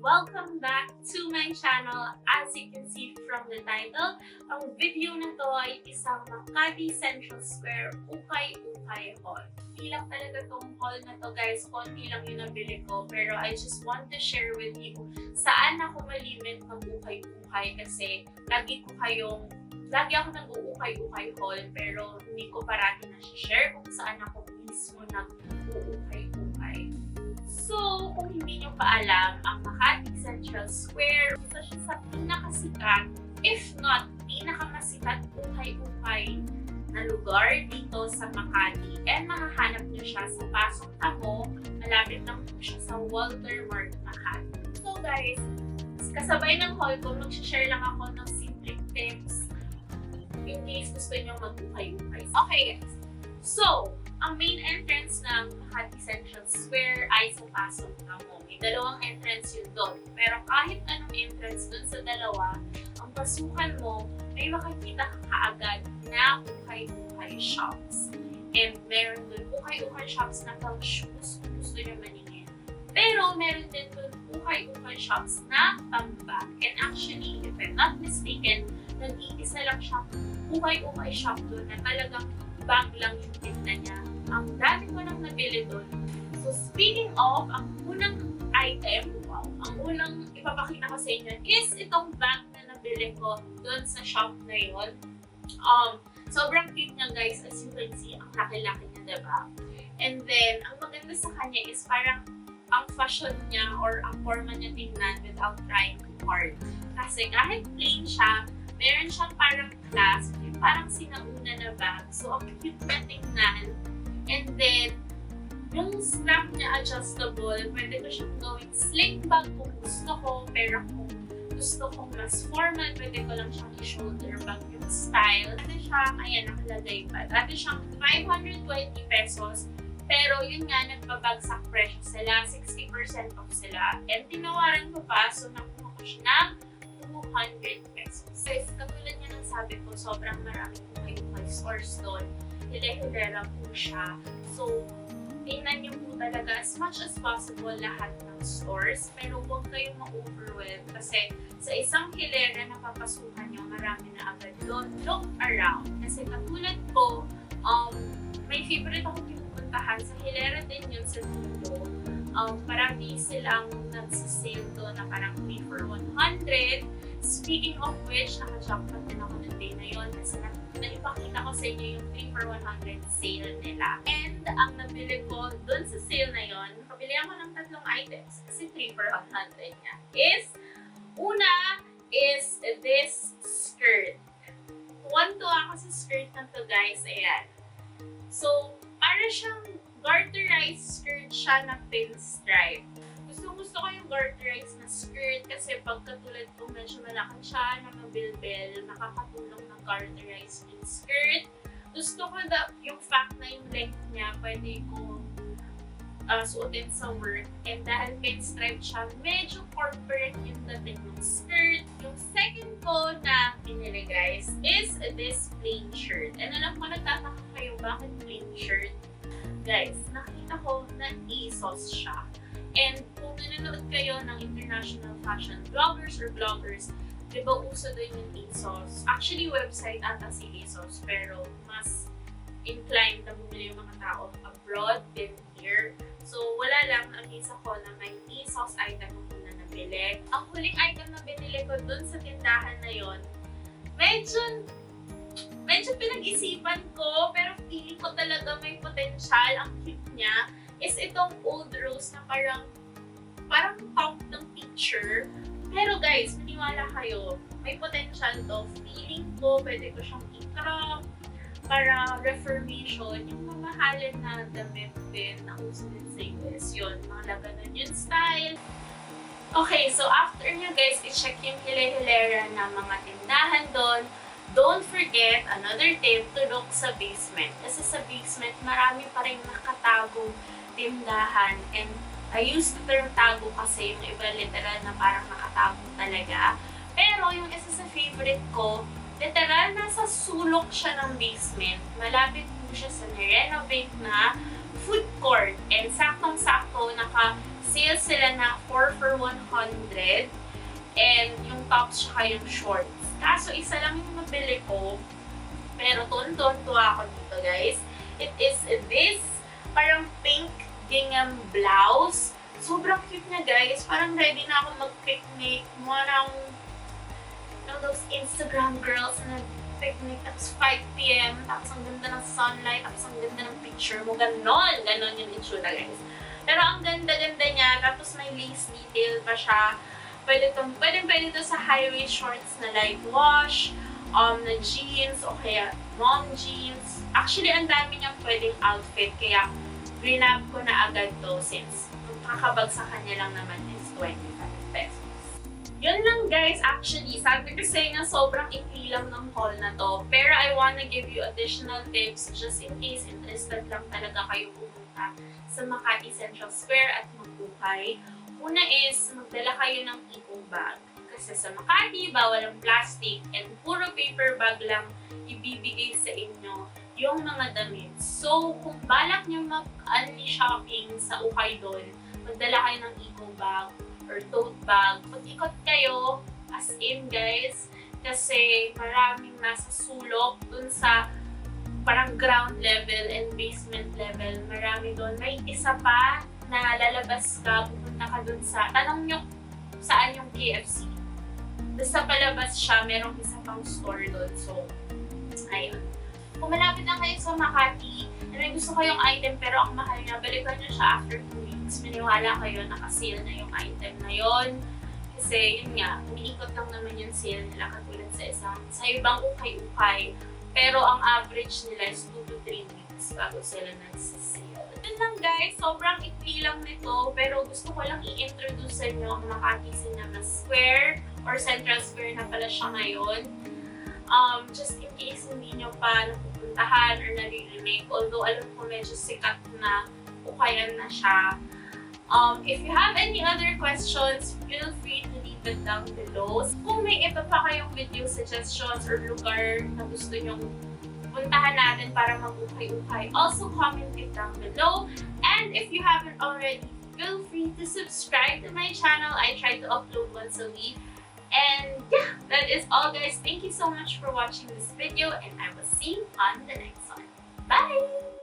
Welcome back to my channel. As you can see from the title, ang video na to ay isang Makati Central Square UKAY-UKAY haul. Hindi lang talaga tong haul na to guys, konti lang yung nabili ko, pero I just want to share with you saan ako malimit mag-ukay-ukay kasi lagi ako nag-uukay-ukay haul pero hindi ko parati na-share kung saan ako mismo nag-uukay-ukay. So, kung hindi nyo pa alam, ang Makati Central Square, isa siya sa pinakasikat, if not pinakamasikat ukay-ukay na lugar dito sa Makati. And mahahanap nyo siya sa Pasong Tamo, malapit lang po siya sa Walter Mart, Makati. So guys, kasabay ng haul ko, mag-share lang ako ng simple tips in case gusto nyo mag-ukay-ukay. Okay guys, so, ang main entrance ng Makati Central Square ay sa Pasong Tamo. May dalawang entrance yun doon. Pero kahit anong entrance doon sa dalawa, ang pasukan mo, may makikita ka kaagad na ukay-ukay shops. And meron doon ukay-ukay shops na pang shoes kung gusto nyo maningin. Pero meron din doon ukay-ukay shops na pang bag. And actually, if I'm not mistaken, nag-iisa lang siyang ukay-ukay shop doon na talagang bag lang yung tinda niya. Ang dami ko nang nabili doon. So speaking of, ang unang item, ang unang ipapakita ko sa inyo is itong bag na nabili ko doon sa shop na yun. Sobrang cute niya guys, as you can see, ang laki-laki niya, diba? And then, ang maganda sa kanya is parang ang fashion niya or ang forma niya tingnan without trying hard. Kasi kahit plain siya, meron siyang parang clasp, parang sinauna na bag. So, ang cute na tingnan. And then, yung strap niya adjustable, pwede ko siyang gawing sling bag kung gusto ko. Pero kung gusto kong mas formal, pwede ko lang siyang i-shoulder bag yung style. Dati siya, ayan, nakalagay pa. Dati siyang 520 pesos. Pero yun nga, nagbabagsak presyo sila. 60% off sila. And tinawaran ko pa, so nakuha ko siya ng 200 pesos. Guys, katulad niya ng sabi ko, sobrang maraming ukay-ukay stores doon. Hile-hilera po siya. So, tingnan niyo po talaga as much as possible lahat ng stores. Pero huwag kayong ma-overwhelm kasi sa isang hilera na papasukan niyo, marami na agad doon. Look around. Kasi katulad ko, may favorite ako pinupuntahan. Sa hilera din yun sa dulo. Marami silang nagsisale doon na parang 3 for 100. Speaking of which, naka-jackpot din ako ng day na yun kasi naipakita ko sa inyo yung 3 for 100 sale nila. And ang nabili ko dun sa sale na yun, nakabili ako ng 3 items kasi 3 for 100 niya. Una is this skirt. Tuwan-tuwa ako sa skirt na to guys, ayan. So, para siyang garterized skirt siya na pinstripe. Gusto ko yung garterized na skirt kasi pag katulad ko medyo malaki siya na mabilbil, nakakatulong ng garterized skirt. Gusto ko yung fact na yung length niya pwede ko suotin sa work. And dahil pinstripe siya, medyo corporate yung dating ng skirt. Yung second ko na pinili guys is this plain shirt. And alam ko nagtataka kayo bakit plain shirt. Guys, nakita ko na ASOS siya. And kung nanonood kayo ng international fashion bloggers or vloggers, di ba uso din yung ASOS? Actually, website ata si ASOS, pero mas inclined na bumili yung mga tao abroad than here. So, wala lang, na-miss ako na may ASOS item ako na nabili. Ang huling item na binili ko dun sa tindahan na yon, medyo pinag-isipan ko, pero feeling ko talaga may potential. Ang cute niya is itong old rose na parang top ng picture. Pero guys, maniwala kayo, may potential to. Feeling ko, pwede ko siyang i-crop para reformation. Yung mamahalin na damit din na uso din sa US yun. Mga labanan yun style. Okay, so after nyo guys, i-check yung hile-hilera na mga tindahan doon. Don't forget, another tip, to look sa basement. Kasi sa basement, marami pa rin nakatagong tindahan. And I used the term tago kasi yung iba literal na parang nakatago talaga. Pero yung isa sa favorite ko, literal nasa sulok siya ng basement. Malapit po siya sa nirenovate na food court. And saktong-sakto, naka-sale sila na 4 for 100 100. And yung tops tsaka yung shorts. Kaso isa lang yung nabili ko. Pero tuwa ako dito, guys. It is this parang pink gingham blouse. Sobrang cute niya, guys. Parang ready na ako mag-picnic. Parang those Instagram girls na nag-picnic. Tapos 5 p.m. Tapos ang ganda ng sunlight. Tapos ang ganda ng picture mo. Ganon yung itsura, guys. Pero ang ganda-ganda niya. Tapos may lace detail pa siya. Pwede to sa high-waist shorts na light wash, na jeans, o kaya mom jeans. Actually, ang dami niyang pwedeng outfit. Kaya grab ko na agad to since kakabag sa kanya lang naman is 25 pesos. Yun lang, guys. Actually, sabi ko sa inyo, sobrang ikli lang ng haul na to. Pero I wanna give you additional tips just in case interested lang talaga kayo pumunta sa Makati Central Square at mah-ukay. Una is, magdala kayo ng eco bag. Kasi sa Makati, bawal ang plastic and puro paper bag lang ibibigay sa inyo yung mga damit. So, kung balak nyo mag-only shopping sa ukay doon, magdala kayo ng eco bag or tote bag. Pag-ikot kayo, as in, guys, kasi maraming nasa sulok dun sa parang ground level and basement level. Marami doon. May isa pa na lalabas ka, pupunta ka dun sa, tanong nyo saan yung KFC. Basta palabas siya, merong isa pang store doon. So, ayun. Kung malapit lang kayo sa Makati, na may gusto kayong item pero ang mahal niya, balikan nyo siya after 2 weeks. Maniwala kayo, naka-sale na yung item na yon. Kasi, yun nga, umiikot lang naman yung sale nila katulad sa ibang ukay-ukay. Pero ang average nila is 2 to 3 weeks bago sila nagsisale. Yun lang, guys, sobrang ikli lang nito, pero gusto ko lang i-introduce sa inyo ang Makati Cinema Square or Central Square na pala siya ngayon. Just in case hindi nyo pa napupuntahan or naririnig, although alam ko medyo sikat na ukayan na siya. If you have any other questions, feel free to leave it down below. Kung may iba pa kayong video suggestions or lugar na gusto nyong puntahan natin para mag-ukay-ukay, also comment it down below. And if you haven't already, feel free to subscribe to my channel. I try to upload once a week. And yeah, that is all, guys. Thank you so much for watching this video and I will see you on the next one. Bye!